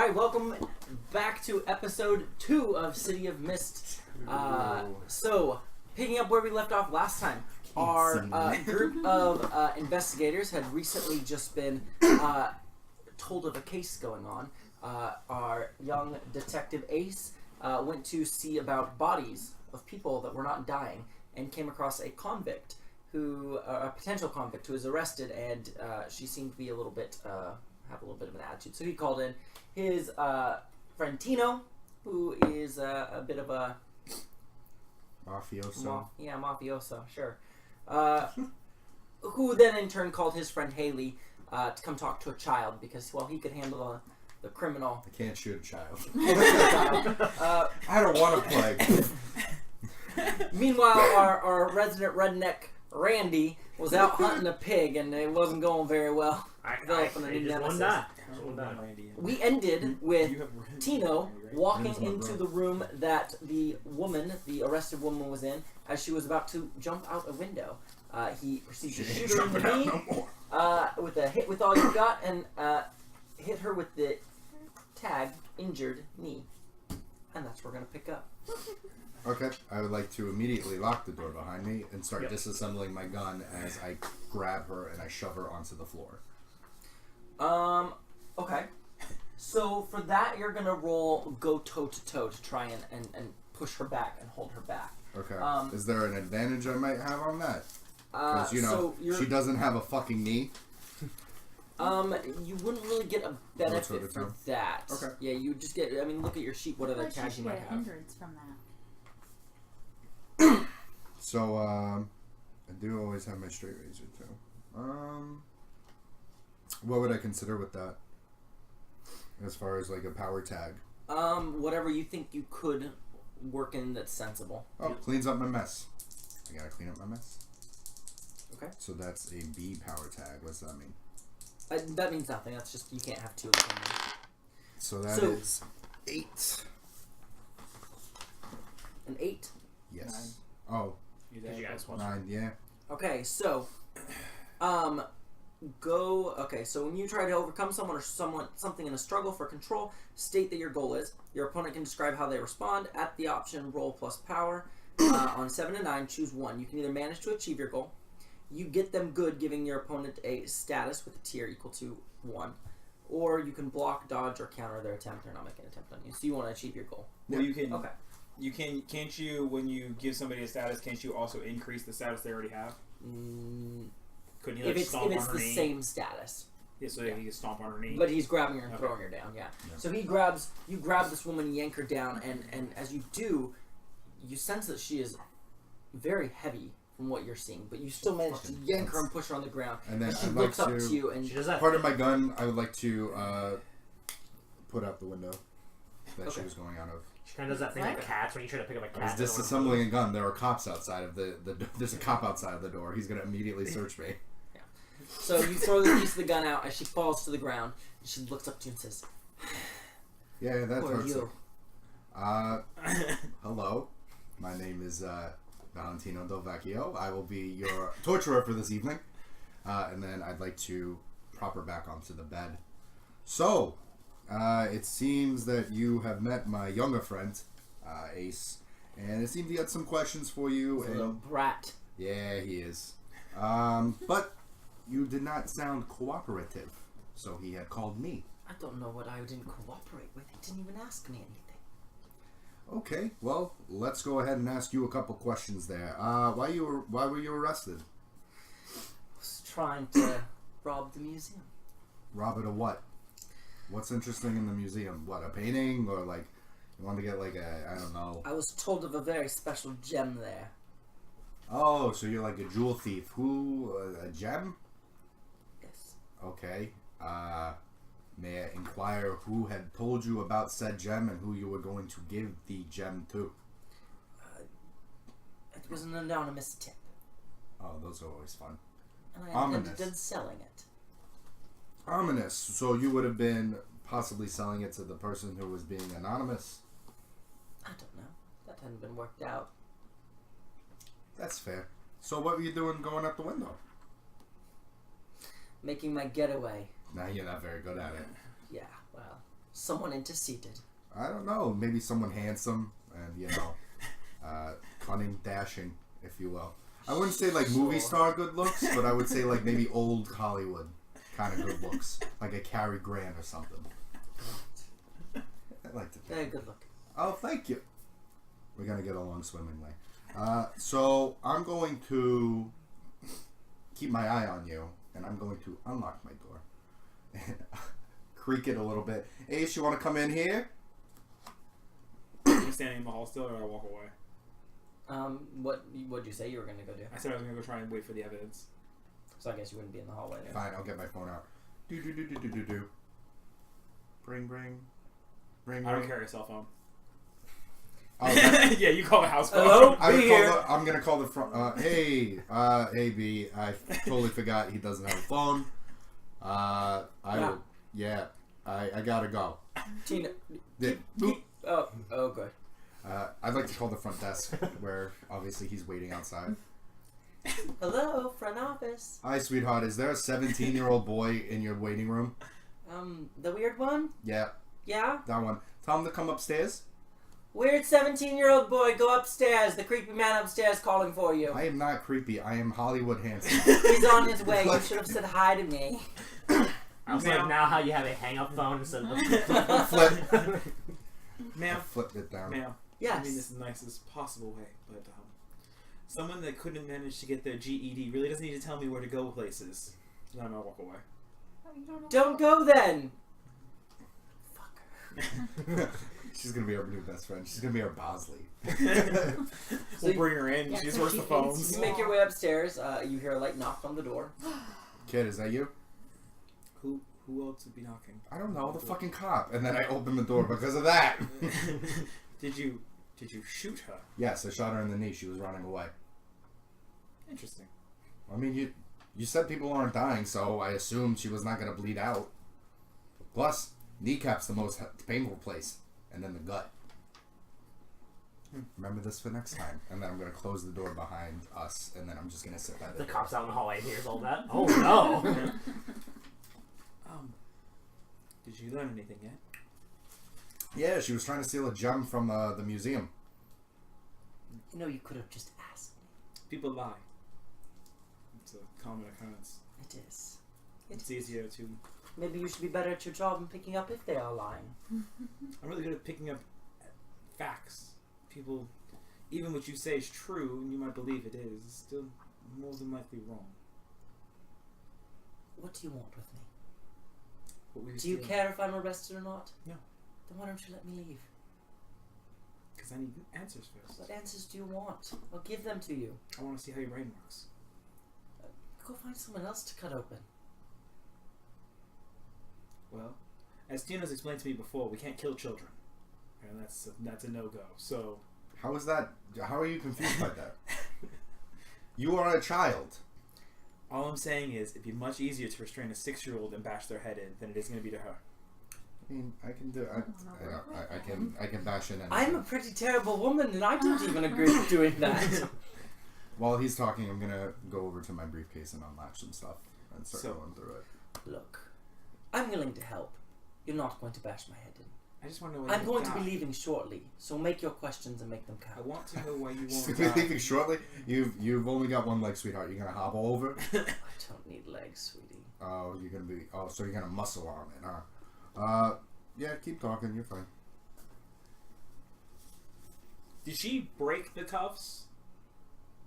Alright, welcome back to episode 2 of City of Mist. So, picking up where we left off last time, our group of investigators had recently just been told of a case going on. Our young detective Ace went to see about bodies of people that were not dying and came across a convict who, a potential convict who was arrested, and she seemed to be a little bit, have a little bit of an attitude. So he called in his friend Tino, who is a bit of a mafioso. Mafioso, sure. Who then in turn called his friend Haley to come talk to a child because, well, he could handle the criminal. I can't shoot a child. I don't want to play. Meanwhile, our resident redneck Randy was out hunting a pig, and it wasn't going very well. We ended with Tino walking into the room that the arrested woman, was in as she was about to jump out a window. He proceeded to shoot her in the knee with a hit with all you got, and hit her with the tag injured knee. And that's where we're going to pick up. Okay, I would like to immediately lock the door behind me and start disassembling my gun as I grab her and I shove her onto the floor. Okay. So for that, you're gonna roll go toe to toe to try and push her back and hold her back. Okay. Is there an advantage I might have on that? Because she doesn't have a fucking knee. You wouldn't really get a benefit for that. Okay. Yeah, you just get. I mean, look at your sheet. What other tags you might have? Hindrance from that. So, I do always have my straight razor too. What would I consider with that? As far as like a power tag? Whatever you think you could work in that's sensible. Oh, cleans up my mess. I gotta clean up my mess. Okay. So that's a B power tag. What's that mean? That means nothing. That's just you can't have two of them. So that is 8. An 8? Yes. 9. Oh. You guys 9, yeah. Okay, so so when you try to overcome someone or something in a struggle for control, state that your goal is. Your opponent can describe how they respond. At the option roll plus power. On 7 to 9, choose one. You can either manage to achieve your goal. You get them good, giving your opponent a status with a tier equal to 1. Or you can block, dodge, or counter their attempt. They're not making an attempt on you. So you want to achieve your goal. Well, you can. Okay. You can't you, when you give somebody a status, can't you also increase the status they already have? Couldn't you stomp on her knee? If it's the same status. Yeah, so he can stomp on her knee. But he's grabbing her and throwing her down, yeah. So you grab this woman, yank her down, and as you do, you sense that she is very heavy from what you're seeing, but you still manage to yank her and push her on the ground. And then she looks up to you, and part of my gun, I would like to put out the window that she was going out of. She kind of does that thing like cats when you try to pick up a cat. I was disassembling a gun. There are cops outside of the there's a cop outside of the door. He's going to immediately search me. Yeah. So you throw the piece of the gun out as she falls to the ground. And she looks up to you and says, "Yeah, that's who are you?" Hello. My name is Valentino Del Vecchio. I will be your torturer for this evening. And then I'd like to prop her back onto the bed. So, it seems that you have met my younger friend, Ace, and it seems he had some questions for you. He's a little brat. Yeah, he is. But you did not sound cooperative, so he had called me. I don't know what I didn't cooperate with. He didn't even ask me anything. Okay, well, let's go ahead and ask you a couple questions there. Why were you arrested? I was trying to rob the museum. Rob it of what? What's interesting in the museum? What, a painting? Or like, you want to get like I don't know. I was told of a very special gem there. Oh, so you're like a jewel thief. Who, a gem? Yes. Okay. May I inquire who had told you about said gem and who you were going to give the gem to? It was an anonymous tip. Oh, those are always fun. And I intended selling it. Ominous. So you would have been possibly selling it to the person who was being anonymous? I don't know. That hadn't been worked out. That's fair. So what were you doing going out the window? Making my getaway. Nah, you're not very good at it. Yeah, well, Someone interceded. I don't know. Maybe someone handsome and, cunning, dashing, if you will. I wouldn't say like movie star good looks, but I would say like maybe old Hollywood kind of good looks. Like a Cary Grant or something. I'd like to think. Very good look. Oh, thank you. We're going to get along swimmingly. So I'm going to keep my eye on you, and I'm going to unlock my door. And creak it a little bit. Ace, you want to come in here? Are you standing in the hall still, or do I walk away? What'd you say you were gonna go do? I said I was gonna go try and wait for the evidence. So I guess you wouldn't be in the hallway then. Fine, I'll get my phone out. Do. Bring. I don't carry a cell phone. Oh, that, yeah, you call the house phone. Hello? I'm gonna call the front. Hey, B. I totally forgot he doesn't have a phone. I gotta go. Tina. Good. Oh, good. I'd like to call the front desk, where obviously he's waiting outside. Hello, front office. Hi, sweetheart. Is there a 17-year-old boy in your waiting room? The weird one? Yeah, Yeah? that one. Tell him to come upstairs. Weird 17-year-old boy, go upstairs. The creepy man upstairs calling for you. I am not creepy. I am Hollywood handsome. He's on his way. You should have said hi to me. I also like now how you have a hang-up phone instead of the Flip. Ma'am. Flipped it down. Ma'am. Yes. I mean this in the nicest possible way, but someone that couldn't manage to get their GED really doesn't need to tell me where to go places. Then I'm gonna walk away. Don't go then. She's gonna be our new best friend. She's gonna be our Bosley. We'll bring her in. Yeah, She just so works she the thinks phones. You make your way upstairs. You hear a light knock on the door. Kid, is that you? Who else would be knocking? I don't know. The fucking cop. And then I opened the door because of that. Did you shoot her? Yes, I shot her in the knee. She was running away. Interesting. I mean, you said people aren't dying, so I assumed she was not going to bleed out. Plus, kneecap's the most painful place, and then the gut. Remember this for next time. And then I'm going to close the door behind us, and then I'm just going to sit by the The door. cop's out in the hallway and hears all that. Oh no! Did you learn anything yet? Yeah, she was trying to steal a gem from the museum. You know, you could have just asked me. People lie. It's a common occurrence. It is. It's easier to... Maybe you should be better at your job in picking up if they are lying. I'm really good at picking up facts. People, even what you say is true, and you might believe it is, it's still more than likely wrong. What do you want with me? What we Do you care if I'm arrested or not? No. Then why don't you let me leave? Because I need answers first. What answers do you want? I'll give them to you. I want to see how your brain works. Go find someone else to cut open. Well, as Tina's explained to me before, we can't kill children. And that's a no-go. So... How is that? How are you confused by that? You are a child. All I'm saying is, it'd be much easier to restrain a 6-year-old and bash their head in than it is going to be to her. I mean, I can do. I can bash in. I'm a pretty terrible woman, and I don't even agree with doing that. While he's talking, I'm gonna go over to my briefcase and unlatch some stuff and start going through it. Look, I'm willing to help. You're not going to bash my head in. I just want to know why I'm you going die. to be leaving shortly, so make your questions and make them I count. want to know why you She's won't gonna be die. leaving shortly. You've only got one leg, sweetheart. You're gonna hobble over. I don't need legs, sweetie. Oh, you're gonna be. Oh, so you're gonna muscle arm it, huh? Yeah. Keep talking. You're fine. Did she break the cuffs?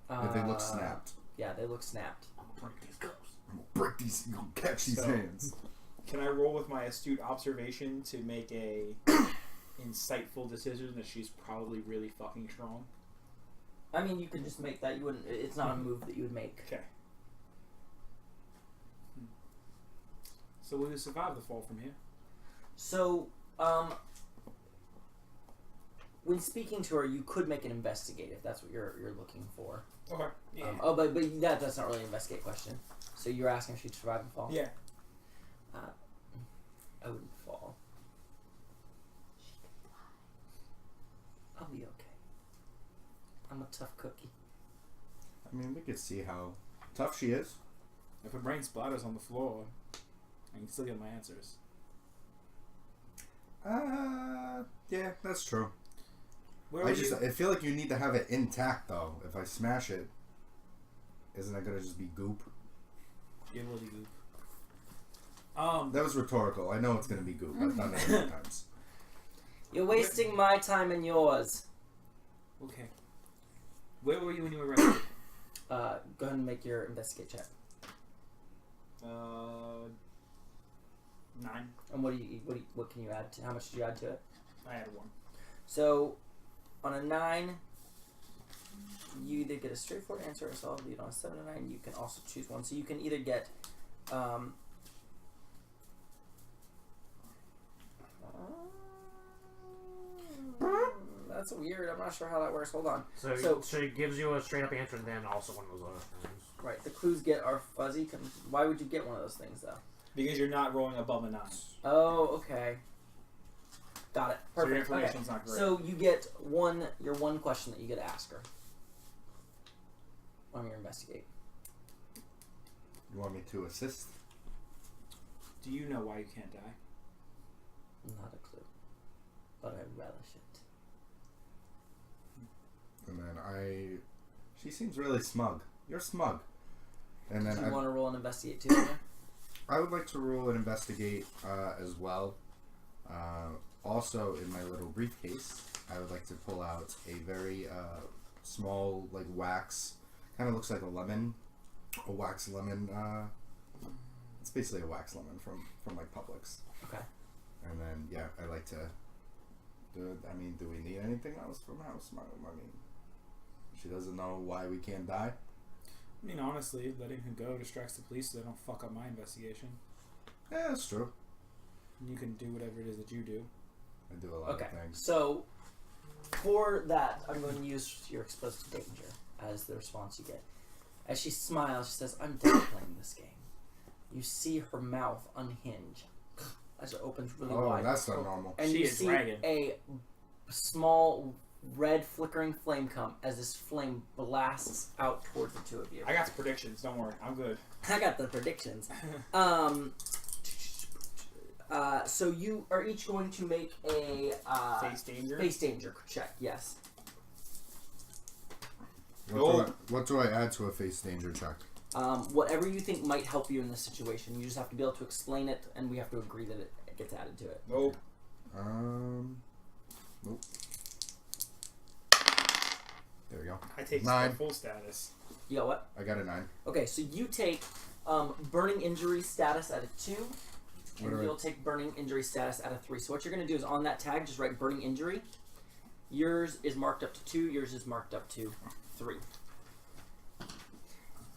If they look snapped. Yeah, they look snapped. I'm gonna break these cuffs. I'm gonna break these. I'm gonna catch these So- hands. Can I roll with my astute observation to make a insightful decision that she's probably really fucking strong? I mean, you could just make that. You wouldn't. It's not a move that you would make. Okay. So will you survive the fall from here? So, when speaking to her, you could make an investigate if that's what you're looking for. Okay. Yeah. But that's not really an investigate question. So you're asking if she'd survive the fall? Yeah. I wouldn't fall. She can fly. I'll be okay. I'm a tough cookie. I mean, we could see how tough she is. If her brain splatters on the floor, I can still get my answers. Yeah, that's true. Where I were you? feel like you need to have it intact though. If I smash it, isn't that gonna just be goop? It will be goop. That was rhetorical. I know it's gonna be goop. I've done it many times. You're wasting my time and yours. Okay. Where were you when you were arrested? Go ahead and make your investigate check. 9. And what can you add to? How much did you add to it? I had 1. So, on a 9, you either get a straightforward answer or solve lead. On a 7 and 9, you can also choose one. So you can either get that's weird. I'm not sure how that works. Hold on. So it gives you a straight up answer and then also one of those other things. Right. The clues are fuzzy. Why would you get one of those things though? Because you're not rolling above a 9. Oh, okay. Got it. Perfect. So your information's not great. So you get your one question that you get to ask her on your investigate. You want me to assist? Do you know why you can't die? Not a clue, but I relish it. And then she seems really smug. You're smug. And then Do you want to roll an investigate too? I would like to roll and investigate as well. Also, in my little briefcase, I would like to pull out a very small, like wax. Kind of looks like a wax lemon. It's basically a wax lemon from like Publix. Okay. And then I like to. Do we need anything else from House? I mean, she doesn't know why we can't die. I mean, honestly, letting him go distracts the police so they don't fuck up my investigation. Yeah, that's true. And you can do whatever it is that you do. I do a lot of Okay. things. So for that, I'm going to use you're exposed to danger as the response you get. As she smiles, she says, "I'm done playing this game." You see her mouth unhinge as it opens really wide. Oh, that's not normal. And She you is see dragon. a small red flickering flame come as this flame blasts out towards the two of you. I got the predictions. Don't worry. I'm good. I got the predictions. So you are each going to make a face danger check. Yes. What do I add to a face danger check? Whatever you think might help you in this situation. You just have to be able to explain it, and we have to agree that it gets added to it. Nope. Nope. There we go. I take 9. full status. You got what? I got a 9. Okay, so you take burning injury status at a 2, and you'll take burning injury status at a 3. So what you're going to do is on that tag, just write burning injury. Yours is marked up to 2. Yours is marked up to 3.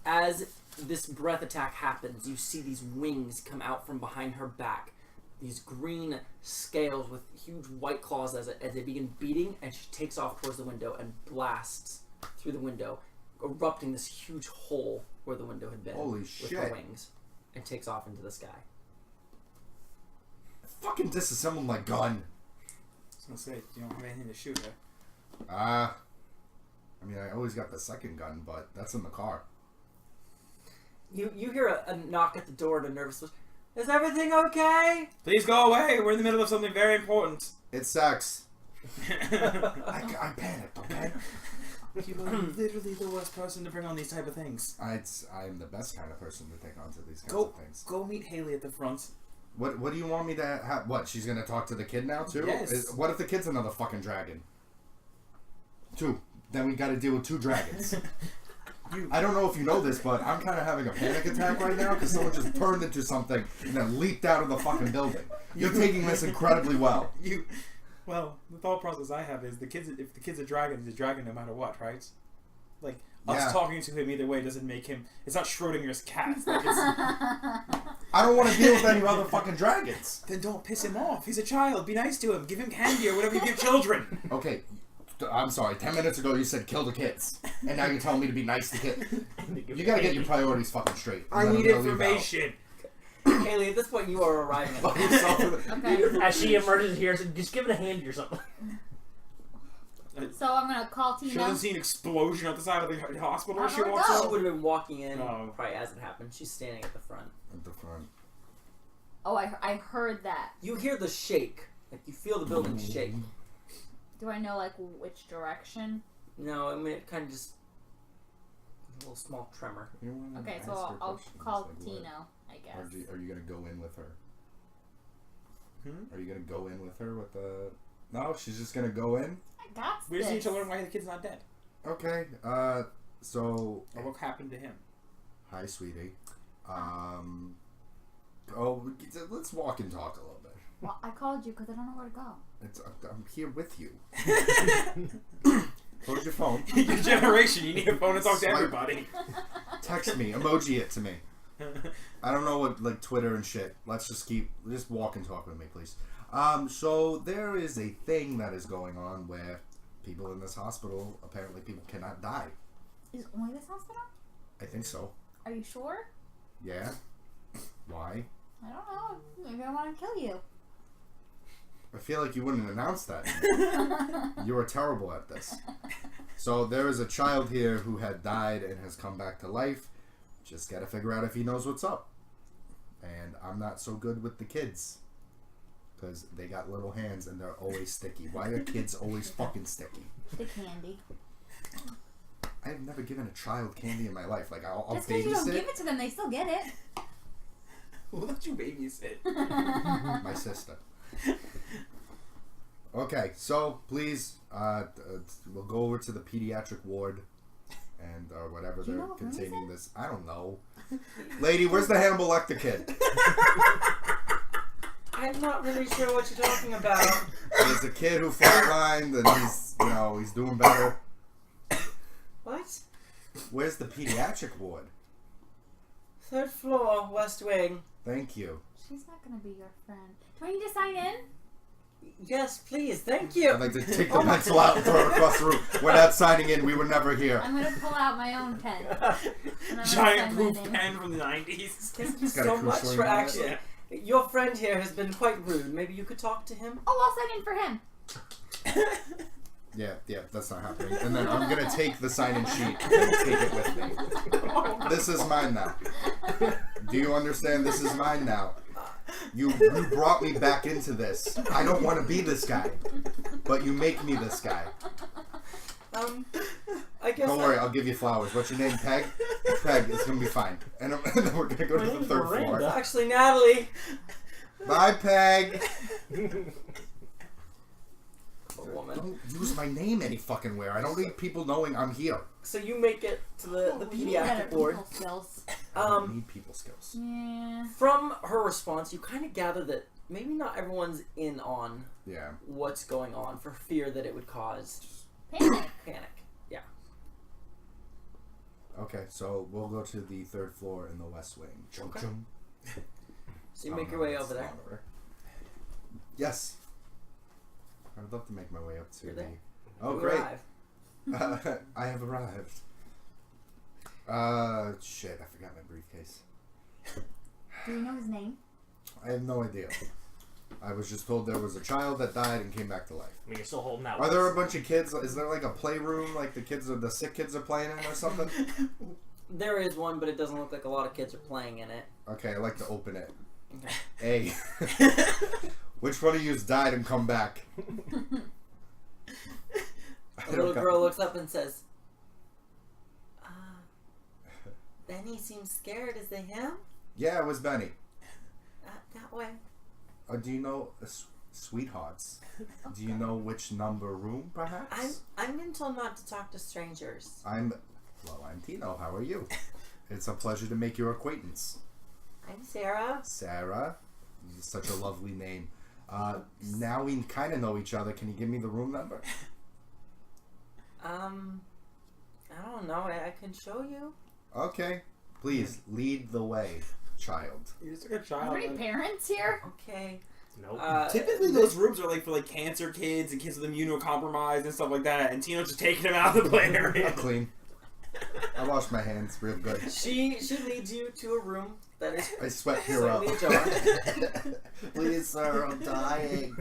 As this breath attack happens, you see these wings come out from behind her back. These green scales with huge white claws as they begin beating, and she takes off towards the window and blasts through the window, erupting this huge hole where the window had been. Holy with shit. her wings, and takes off into the sky. Fucking disassemble my gun. I was gonna say, you don't have anything to shoot at. I always got the second gun, but that's in the car. You hear a knock at the door and a nervous whisper. Is everything okay? Please go away. We're in the middle of something very important. It's sex. I panicked, okay? You are literally the worst person to bring on these type of things. I'm the best kind of person to take on to these kinds of things. Go meet Haley at the front. What do you want me to have? What, she's gonna talk to the kid now too? Yes. What if the kid's another fucking dragon? 2. Then we gotta deal with 2 dragons. I don't know if you know this, but I'm kind of having a panic attack right now because someone just turned into something and then leaped out of the fucking building. You're taking this incredibly well. Well, the thought process I have is if the kid's a dragon, he's a dragon no matter what, right? Like, us talking to him either way doesn't make him... It's not Schrodinger's cat. Like I don't want to deal with any other fucking dragons. Then don't piss him off. He's a child. Be nice to him. Give him candy or whatever you give children. Okay. I'm sorry, 10 minutes ago you said kill the kids. And now you're telling me to be nice to kids. You gotta get your priorities fucking straight. I need information. Haley, at this point you are arriving at the Okay. As she emerges here, so just give it a hand or something. So I'm gonna call She Tina. doesn't see an explosion at the side of the hospital I as she don't walks know. She out. would have been walking in Oh. probably as it happened. She's standing at the front. At the front. Oh, I heard that. You hear the shake. Like you feel the building shake. Do I know, like, which direction? No, I mean, it kind of just... A little small tremor. Okay, so I'll call Tino, I guess. Are you going to go in with her? Hmm? Are you going to go in with her with the... No, she's just going to go in? I got We just need to learn why the kid's not dead. Okay, so... Or what happened to him. Hi, sweetie. Let's walk and talk a little bit. Well, I called you because I don't know where to go. I'm here with you. Close your phone. Your generation, you need a phone to talk to Swipe. everybody. Text me. Emoji it to me. I don't know what, like, Twitter and shit. Let's just walk and talk with me, please. So there is a thing that is going on where people in this hospital, apparently people cannot die. Is only this hospital? I think so. Are you sure? Yeah. Why? I don't know. Maybe I want to kill you. I feel like you wouldn't announce that. You are terrible at this. So there is a child here who had died and has come back to life. Just gotta figure out if he knows what's up. And I'm not so good with the kids. Because they got little hands and they're always sticky. Why are kids always fucking sticky? The candy. I have never given a child candy in my life. Like, I'll Just because you don't babysit give it to them, they still get it. Who let you babysit? my sister. Okay, so please, we'll go over to the pediatric ward and whatever Do you they're know what room he's containing in? this. I don't know. Lady, where's the Hannibal Lecter kid? I'm not really sure what you're talking about. There's a kid who flatlined and he's doing better. What? Where's the pediatric ward? 3rd floor, west wing. Thank you. She's not going to be your friend. Do I need to sign in? Yes, please. Thank you. I'd like to take the pencil out and throw it across the room. We're not signing in. We were never here. I'm going to pull out my own pen. And I'm gonna Giant sign my blue name. pen from the 90s. Thank you It's got a so crucial much name for on it. actually... Your friend here has been quite rude. Maybe you could talk to him? Oh, I'll sign in for him. Yeah, that's not happening. And then I'm gonna take the sign-in sheet and take it with me. This is mine now. Do you understand? This is mine now. You brought me back into this. I don't want to be this guy, but you make me this guy. I guess... Don't worry, I'll give you flowers. What's your name, Peg? Peg, it's gonna be fine. And then we're gonna go to the 3rd floor. Actually, Natalie. Bye, Peg. Woman. Don't use my name any fucking where. I don't need people knowing I'm here. So you make it to the You need better pediatric ward. people skills. I don't need people skills. Yeah. From her response, you kind of gather that maybe not everyone's in on Yeah. what's going on for fear that it would cause Panic. panic. Yeah. Okay, so we'll go to the 3rd floor in the west wing. Chum, Okay. chum. So you make your way over there. Yes. I would love to make my way up to You're the... there. Oh, You great. arrive. I have arrived. Shit, I forgot my briefcase. Do you know his name? I have no idea. I was just told there was a child that died and came back to life. I mean, you're still holding out. Are there a bunch of kids? Is there like a playroom like the sick kids are playing in or something? There is one, but it doesn't look like a lot of kids are playing in it. Okay, I like to open it. Okay. Hey. Which one of you's died and come back? The little girl looks up and says, Benny seems scared. Is it him? Yeah, it was Benny. That way. Do you know sweethearts? Do you know which number room, perhaps? I'm been told not to talk to strangers. I'm Tino. How are you? It's a pleasure to make your acquaintance. I'm Sarah. Sarah. Such a lovely name. Now we kind of know each other. Can you give me the room number? I don't know. I can show you. Okay. Please, lead the way, child. You're just like a Are child. there any parents here? Okay. Nope. Typically, those rooms are like for like cancer kids and kids with immunocompromised and stuff like that. And Tino's just taking them out of the play area. I'm clean. I wash my hands real good. She leads you to a room that is I sweat here up. slightly ajar. Please, sir, I'm dying.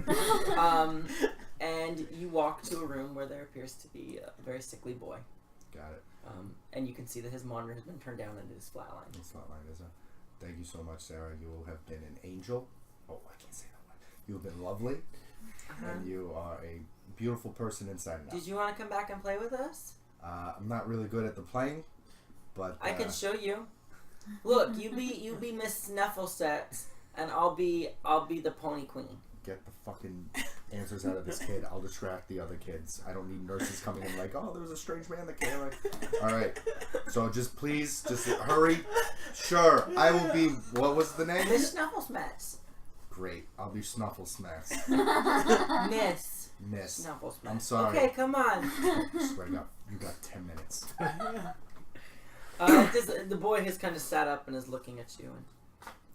And you walk to a room where there appears to be a very sickly boy. Got it. And you can see that his monitor has been turned down and it is flatlined. It's not mine, is it? Thank you so much, Sarah. You have been an angel. Oh, I can't say that one. You have been lovely. And you are a beautiful person inside and out. Did you want to come back and play with us? I'm not really good at the playing, but I can show you. Look, you be Miss Snufflesets, and I'll be the Pony Queen. get the fucking answers out of this kid. I'll distract the other kids. I don't need nurses coming in like, oh, there was a strange man that came. Like, all right. So just please, just hurry. Sure, I will be. What was the name? Miss Snufflesmets. Great. I'll be Snufflesmets. Miss. Snufflesmets. I'm sorry. Okay, come on. I swear to God, you got 10 minutes. The boy has kind of sat up and is looking at you. And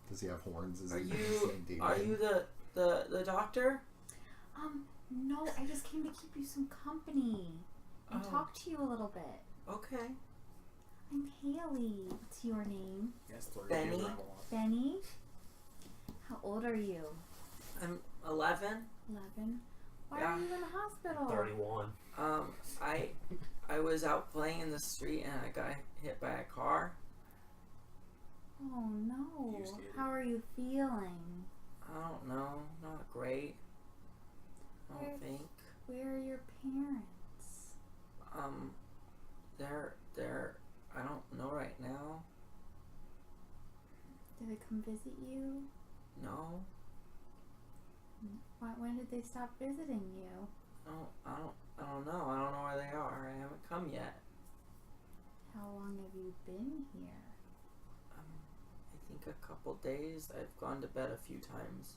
Does he have horns? Is are he you the doctor? No, I just came to keep you some company and talk to you a little bit. Okay. I'm Haley. What's your name? Yes, Benny. Benny? How old are you? I'm 11. 11. Why Yeah. are you in the hospital? 31. I was out playing in the street and I got hit by a car. Oh no. You scared? How are you feeling? I don't know. Not great. I don't think. Where are your parents? They're I don't know right now. Did they come visit you? No. When did they stop visiting you? I don't know. I don't know where they are. I haven't come yet. How long have you been here? I think a couple days. I've gone to bed a few times.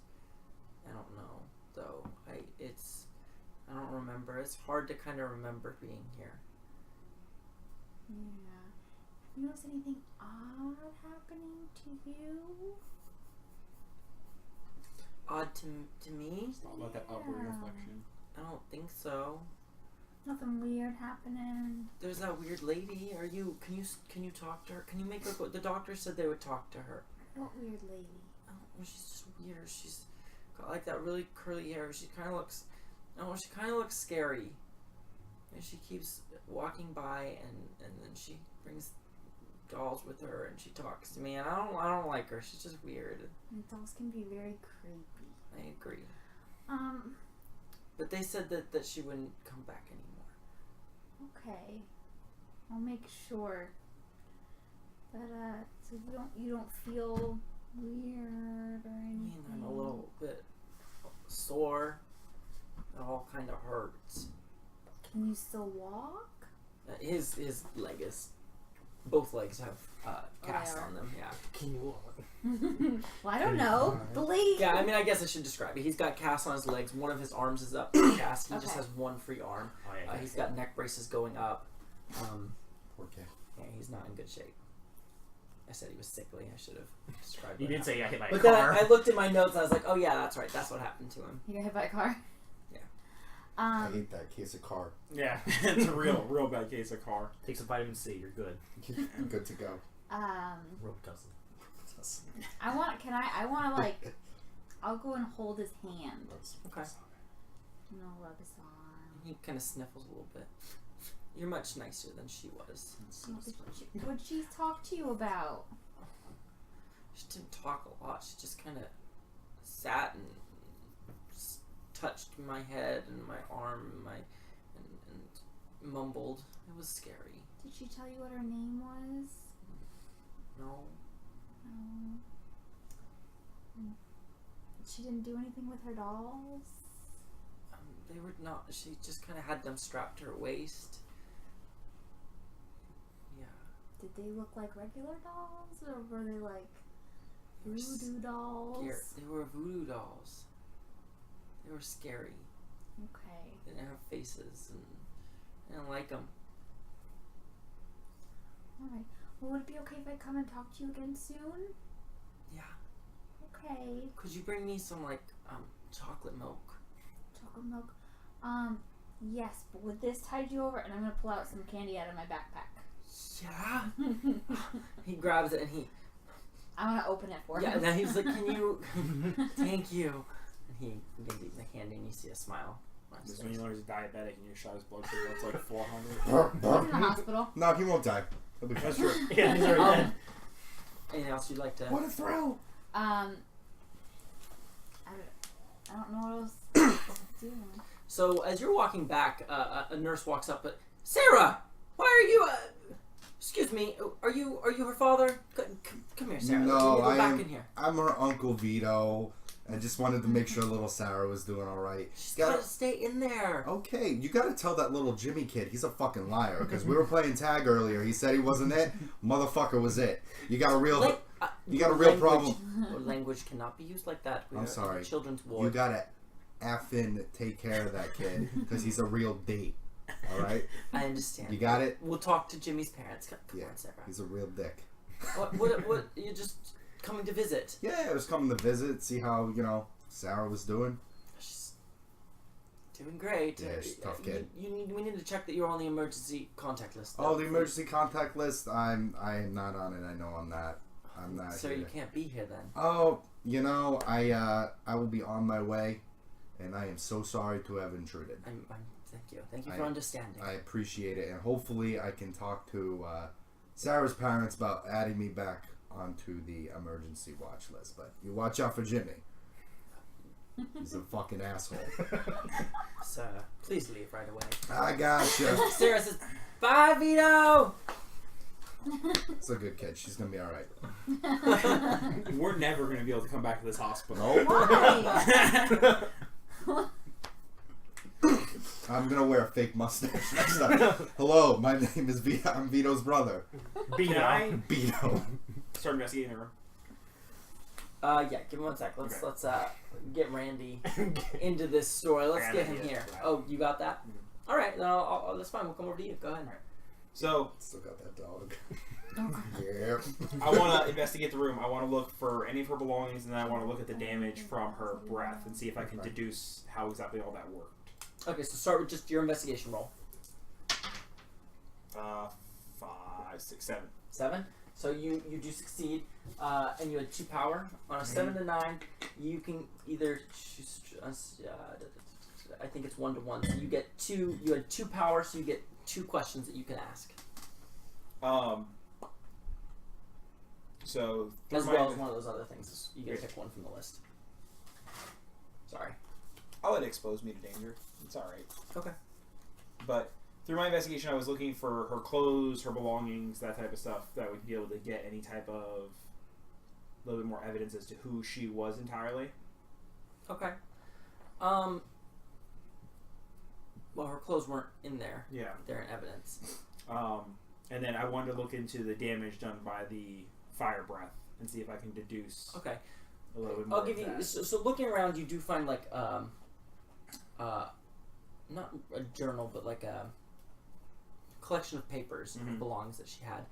I don't know though. I don't remember. It's hard to kind of remember being here. Yeah. Have you noticed anything odd happening to you? Odd to me? It's not about that upward Yeah. reflection. I don't think so. Nothing weird happening. There's that weird lady. Can you talk to her? Can you make her go? The doctor said they would talk to her. What weird lady? Oh, she's just weird. She's got like that really curly hair. She kind of looks scary. And she keeps walking by, and then she brings dolls with her, and she talks to me, and I don't like her. She's just weird. And dolls can be very creepy. I agree. But they said that she wouldn't come back anymore. Okay. I'll make sure that so you don't feel weird or I anything. mean, I'm a little bit sore. It all kind of hurts. Can you still walk? His leg is. Both legs have casts are. on them. Yeah. Can you walk? Well, I don't know. The lady. Yeah, I mean, I guess I should describe it. He's got casts on his legs. One of his arms is up in cast. He just Okay. has one free arm. Oh, yeah, He's got neck braces going up. Poor kid. Yeah, he's not in good shape. I said he was sickly. I should have described You what did say I hit by a But then car. I looked at my notes and I was like, oh yeah, that's right. That's what happened to him. You got hit by a car? Yeah. I hate that case of car. Yeah, it's a real bad case of car. Take some vitamin C. You're good. Good to go. Robitussin. I want to like, I'll go and hold his hand. Okay. And I'll rub his arm. He kind of sniffles a little bit. You're much nicer than she was. What'd she talk to you about? She didn't talk a lot. She just kind of sat and touched my head and my arm and mumbled. It was scary. Did she tell you what her name was? No. No. She didn't do anything with her dolls? They were not. She just kind of had them strapped to her waist. Yeah. Did they look like regular dolls, or were they like They were voodoo dolls? They were voodoo dolls. They were scary. Okay. They didn't have faces, and I didn't like them. Alright. Well, would it be okay if I come and talk to you again soon? Yeah. Okay. Could you bring me some like chocolate milk? Chocolate milk. Yes, but with this tide you over, and I'm gonna pull out some candy out of my backpack. Yeah. He grabs it and he. I'm gonna open it for Yeah. him. And then he's like, "Can you? Thank you." And he gives you the candy, and you see a smile. on his Just when you face. learn he's diabetic and your shot his blood sugar, that's like 400. He's in the hospital. No, he won't die. He'll be fine. That's true. Yeah, he's already dead. Anything else you'd like to? What a thrill! I don't know what else to do. So as you're walking back, a nurse walks up. But Sarah, why are you? Excuse me. Are you her father? Come here, Sarah. No, Go back in here. I'm her Uncle Vito. I just wanted to make sure little Sarah was doing all right. She's gotta stay in there. Okay, you gotta tell that little Jimmy kid he's a fucking liar. Because we were playing tag earlier. He said he wasn't it. Motherfucker was it. You got a real problem. Language cannot be used like that. I'm sorry. Children's ward. You gotta effing take care of that kid because he's a real date. All right. I understand. You got it. We'll talk to Jimmy's parents. Come on, Sarah. He's a real dick. What? You're just coming to visit? Yeah, I was coming to visit, see how Sarah was doing. She's doing great. Yeah, she's a tough kid. We need to check that you're on the emergency contact list. Oh, the emergency contact list. I am not on it. I know I'm not. I'm not. So you can't be here then. Oh, I will be on my way, and I am so sorry to have intruded. Thank you. Thank you for understanding. I appreciate it, and hopefully I can talk to Sarah's parents about adding me back onto the emergency watch list. But you watch out for Jimmy. He's a fucking asshole. So please leave right away. I gotcha. Sarah says, "Bye, Vito." It's a good kid. She's gonna be all right. We're never gonna be able to come back to this hospital. Why? I'm gonna wear a fake mustache next time. Hello, my name is Vito. I'm Vito's brother. Vito. Start investigating the room. Yeah. Give me 1 sec. Let's get Randy into this story. Let's get him here. Right. Oh, you got that? All right. No, that's fine. We'll come over to you. Go ahead. Right. So Still got that dog. Oh, Yeah. I want to investigate the room. I want to look for any of her belongings, and then I want to look at the damage from her breath and see if I can deduce how exactly all that worked. Okay, so start with just your investigation roll. 5, 6, 7. 7. So you do succeed, and you had 2 power. On a 7 to 9, you can either choose. I think it's 1 to 1. So you get 2. You had 2 power, so you get 2 questions that you can ask. So As well as one of those other things. You get to pick one from the list. Sorry. I'll let it expose me to danger. It's alright. Okay. But through my investigation, I was looking for her clothes, her belongings, that type of stuff, that we'd be able to get any type of a little bit more evidence as to who she was entirely. Okay. Well, her clothes weren't in there. Yeah. They're in evidence. And then I wanted to look into the damage done by the fire breath and see if I can deduce Okay. a little bit more. I'll give you. So looking around, you do find like not a journal, but like a collection of papers Mm-hmm. and belongings that she had.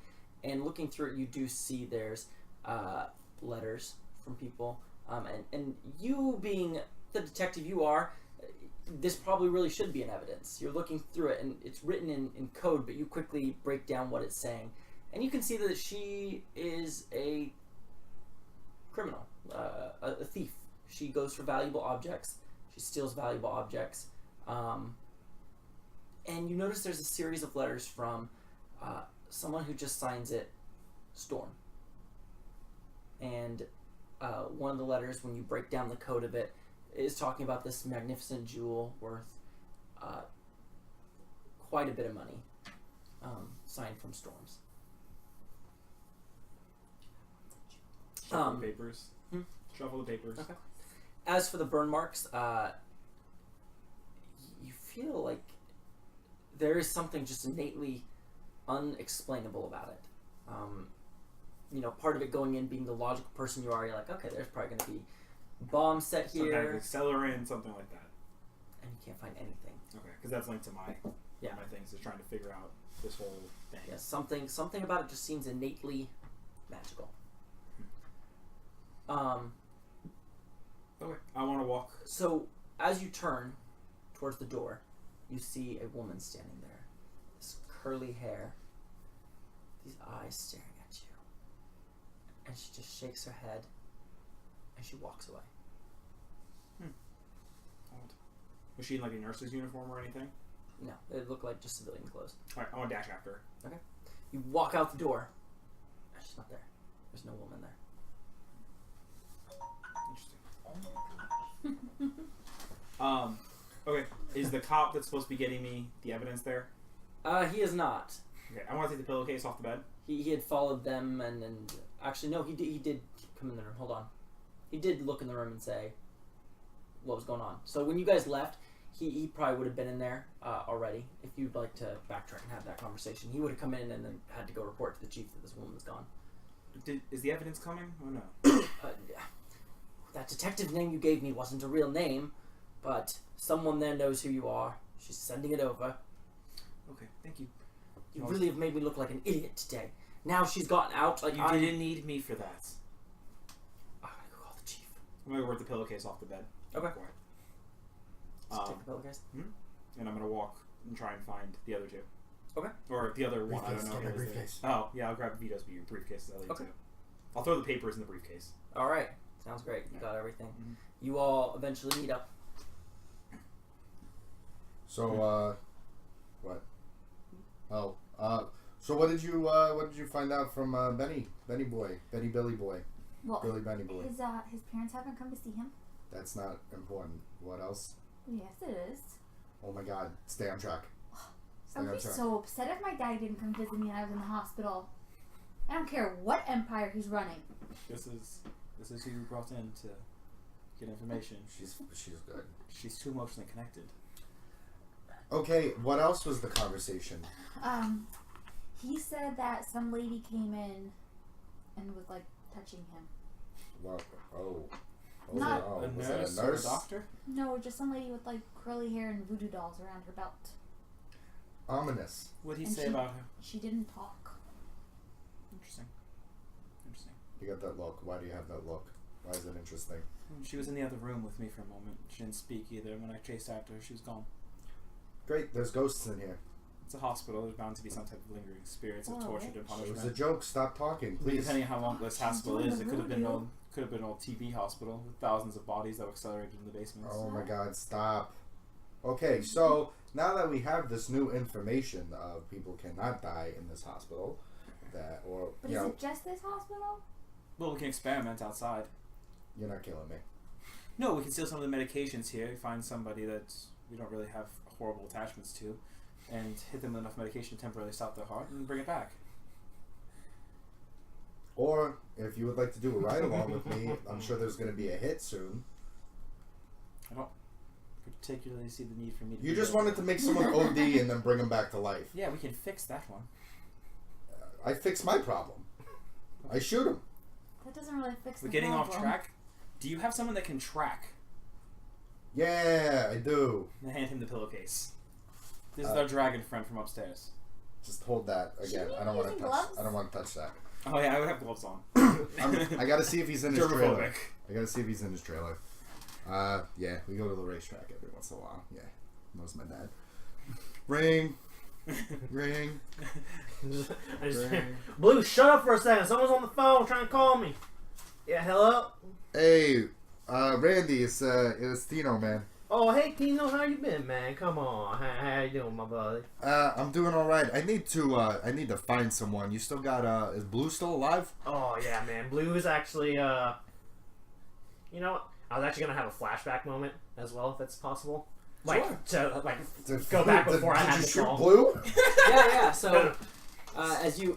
And looking through it, you do see there's letters from people. And you being the detective you are, this probably really should be in evidence. You're looking through it, and it's written in code, but you quickly break down what it's saying. And you can see that she is a criminal, a thief. She goes for valuable objects. She steals valuable objects. And you notice there's a series of letters from someone who just signs it Storm. And one of the letters, when you break down the code of it, is talking about this magnificent jewel worth quite a bit of money, signed from Storms. Shuffle the papers. Hmm? Shuffle the papers. Okay. As for the burn marks, you feel like there is something just innately unexplainable about it. Part of it going in being the logical person you are, you're like, okay, there's probably going to be bombs set Some kind here, of accelerant, something like that. and you can't find anything. Okay, because that's linked to my things, is trying to figure out this whole thing. Yeah, something about it just seems innately magical. Okay, I want to walk. So as you turn towards the door, you see a woman standing there. This curly hair, these eyes staring at you. And she just shakes her head and she walks away. Odd. Was she in like a nurse's uniform or anything? No, it looked like just civilian clothes. Alright, I want to dash after her. Okay. You walk out the door and she's not there. There's no woman there. Interesting. Okay. Is the cop that's supposed to be getting me the evidence there? He is not. Okay, I want to take the pillowcase off the bed. He had followed them and actually no, he did come in the room. Hold on. He did look in the room and say what was going on. So when you guys left, he probably would have been in there already. If you'd like to backtrack and have that conversation, he would have come in and then had to go report to the chief that this woman was gone. Is the evidence coming or no? That detective name you gave me wasn't a real name, but someone there knows who you are. She's sending it over. Okay, thank you. You really have made me look like an idiot today. Now she's gotten out. Like you didn't need me for that. I'm gonna go call the chief. I'm gonna work the pillowcase off the bed. Okay. Take Take the pillowcase. And I'm gonna walk and try and find the other two. Okay. Or the other one. I don't know. Get my If it was briefcase. there. Oh yeah, I'll grab Vito's briefcase. Okay. Too. I'll throw the papers in the briefcase. All right. Sounds great. You got everything. You all eventually meet up. So, what? Oh, so what did you find out from Benny Billy Boy? Well, Billy Benny Boy. his parents haven't come to see him. That's not important. What else? Yes, it is. Oh my God, stay on track. I would be so upset if my daddy didn't come visit me when I was in the hospital. I don't care what empire he's running. This is who you brought in to get information. She's good. She's too emotionally connected. Okay, what else was the conversation? He said that some lady came in and was like touching him. Well, Not a was that nurse a or a nurse? doctor? No, just some lady with like curly hair and voodoo dolls around her belt. Ominous. What did he And say she- about her? She didn't talk. Interesting. You got that look. Why do you have that look? Why is it interesting? She was in the other room with me for a moment. She didn't speak either. When I chased after her, she was gone. Great, there's ghosts in here. It's a hospital. There's bound to be some type of lingering spirits of Oh, tortured and It punishment. was a joke. Stop talking, please. Depending on how long this hospital doing is, the it could have been voodoo. an old TB hospital with thousands of bodies that were accelerated in the basements. Oh my God, stop. Okay, so now that we have this new information of people cannot die in this hospital, But is it just this hospital? Well, we can experiment outside. you're not killing me. No, we can steal some of the medications here. Find somebody that we don't really have horrible attachments to, and hit them with enough medication to temporarily stop their heart and bring it back. Or if you would like to do a ride along with me, I'm sure there's going to be a hit soon. I don't particularly see the need for me to You do just that. wanted to make someone OD and then bring them back to life. Yeah, we can fix that one. I fix my problem. I shoot him. That doesn't really fix We're the getting problem. off track. Do you have someone that can track? Yeah, I do. And hand him the pillowcase. This is our dragon friend from upstairs. Just hold that again. Shouldn't you I don't be want to using touch. gloves? I don't want to touch that. Oh yeah, I would have gloves on. I got to see if he's in his trailer. Germophobic. I got to see if he's in his trailer. Yeah, we go to the racetrack every once in a while. Yeah, knows my dad. Ring, ring, I just, ring. Blue, shut up for a second. Someone's on the phone trying to call me. Yeah, hello? Hey, Randy, it's Tino, man. Oh, hey, Tino, how you been, man? Come on. How you doing, my buddy? I'm doing all right. I need to find someone. You still got is Blue still alive? Oh, yeah, man. Blue is actually, you know what? I was actually going to have a flashback moment as well, if that's possible. Like, Sure. to go back before I had Did you to shoot call. Blue? Yeah. So as you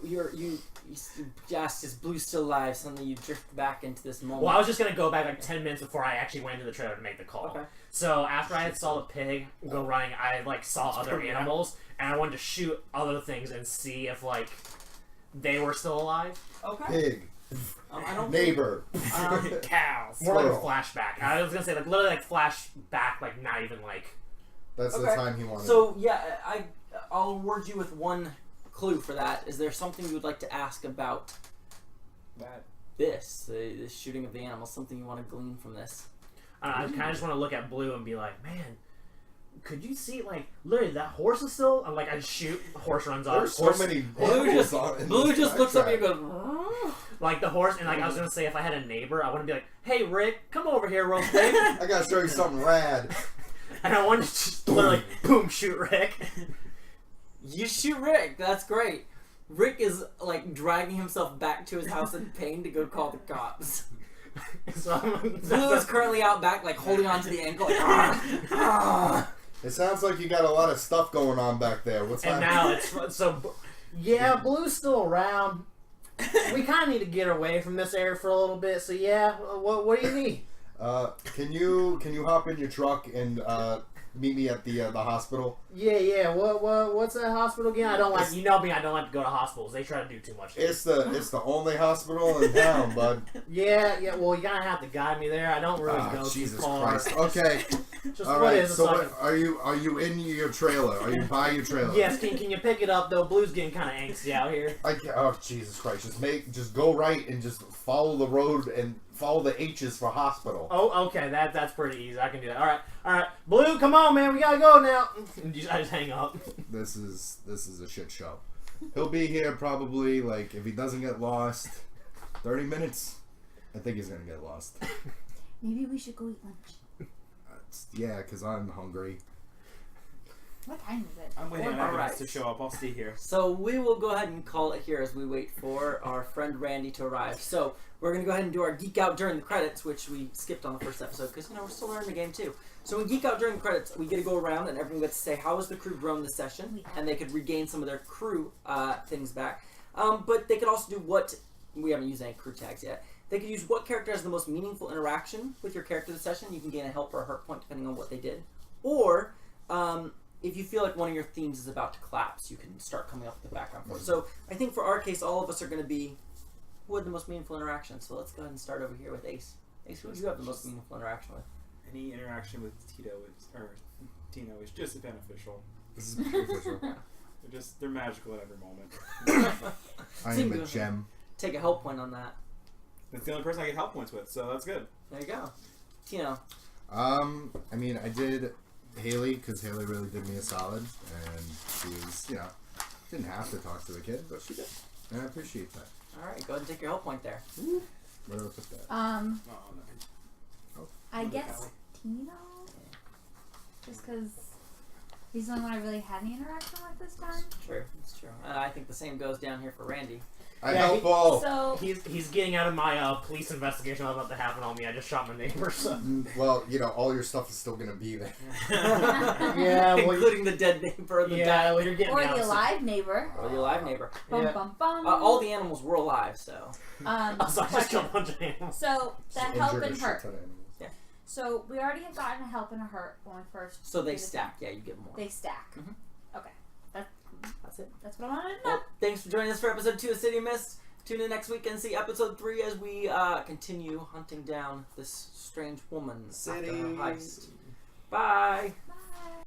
asked, is Blue still alive? Suddenly you drift back into this moment. Well, I was just going to go back like 10 minutes before I actually went into the trailer to make the call. Okay. So after I had saw the pig go running, I like saw other animals, and I wanted to shoot other things and see if like they were still alive. Okay. Pig, I don't neighbor. Cows. More like a Squirrel. flashback. I was gonna say like literally like flashback, like not even like. That's the Okay. time he wanted. So yeah, I'll award you with one clue for that. Is there something you would like to ask about That. the shooting of the animal? Something you want to glean from this? I kind of just want to look at Blue and be like, man, could you see like literally that horse is still? I'm like, I just shoot, the horse runs off. There's so Horse, many. Blue animals in this just looks up at you backtrack. and goes. like the horse, and like I was gonna say, if I had a neighbor, I wouldn't be like, hey Rick, come over here real quick, I gotta show you something rad. and I wanted to just literally boom shoot Rick. You shoot Rick. That's great. Rick is like dragging himself back to his house in pain to go call the cops. So Blue is currently out back, like holding on to the ankle. Like, It sounds like you got a lot of stuff going on back there. What's And happening? now it's so. Yeah, Blue's still around. We kind of need to get away from this area for a little bit. So yeah, what do you need? Can you hop in your truck and meet me at the hospital? Yeah. What's that hospital again? I don't like. You know me. I don't like to go to hospitals. They try to do too much. It's the only hospital in town, bud. Yeah. Well, you gotta have to guide me there. I don't really go Jesus too far. Christ. Okay. Just All what right. is it? So So what, are you in your trailer? Are you by your trailer? yes. Can you pick it up though? Blue's getting kind of angsty out here. Oh Jesus Christ! Just go right and just follow the road and follow the H's for hospital. Oh, okay. That's pretty easy. I can do that. All right. Blue, come on, man. We gotta go now. I just hang up. This is a shit show. He'll be here probably, like, if he doesn't get lost, 30 minutes. I think he's gonna get lost. Maybe we should go eat lunch. Yeah, because I'm hungry. What time is it? I'm waiting on All everyone right. else to show up. I'll stay here. So we will go ahead and call it here as we wait for our friend Randy to arrive. So we're going to go ahead and do our Geek Out during the credits, which we skipped on the first episode because, we're still learning the game too. So in Geek Out during the credits, we get to go around and everyone gets to say how has the crew grown this session, and they could regain some of their crew things back. But they could also do what, we haven't used any crew tags yet, they could use what character has the most meaningful interaction with your character this session. You can gain a help or a hurt point depending on what they did. Or, if you feel like one of your themes is about to collapse, you can start coming up with the background for it. So I think for our case, all of us are going to be who had the most meaningful interaction. So let's go ahead and start over here with Ace. Ace, who do you have the most meaningful interaction with? Any interaction with Tino is just beneficial. This is beneficial. They're magical at every moment. I am a gem. Take a help point on that. That's the only person I get help points with, so that's good. There you go. Tino. I mean, I did Haley because Haley really did me a solid, and she was, didn't have to talk to the kid, but she did, and I appreciate that. All right, go ahead and take your help point there. Where do I put that? Oh, no. I guess Tino. Just because he's the only one I really had any interaction with this time. True, it's true. I think the same goes down here for Randy. I help all. So He's getting out of my police investigation that was about to happen on me. I just shot my neighbor. So. Well, all your stuff is still gonna be there. Yeah, well, including the dead neighbor, the yeah, well, you're getting or out. the alive neighbor. or the alive neighbor. Bum Yeah. bum bum. All the animals were alive, so. So I just question. killed a bunch of animals. So that Injured help a and shit hurt. ton of animals. So we already have gotten a help and a hurt when we first. So they did it. stack. Yeah, you get more. They stack. Mhm. Okay, That's it. that's what I wanted to know. Well, thanks for joining us for episode 2 of City of Mist. Tune in next week and see episode 3 as we continue hunting down this strange woman after her heist. Bye.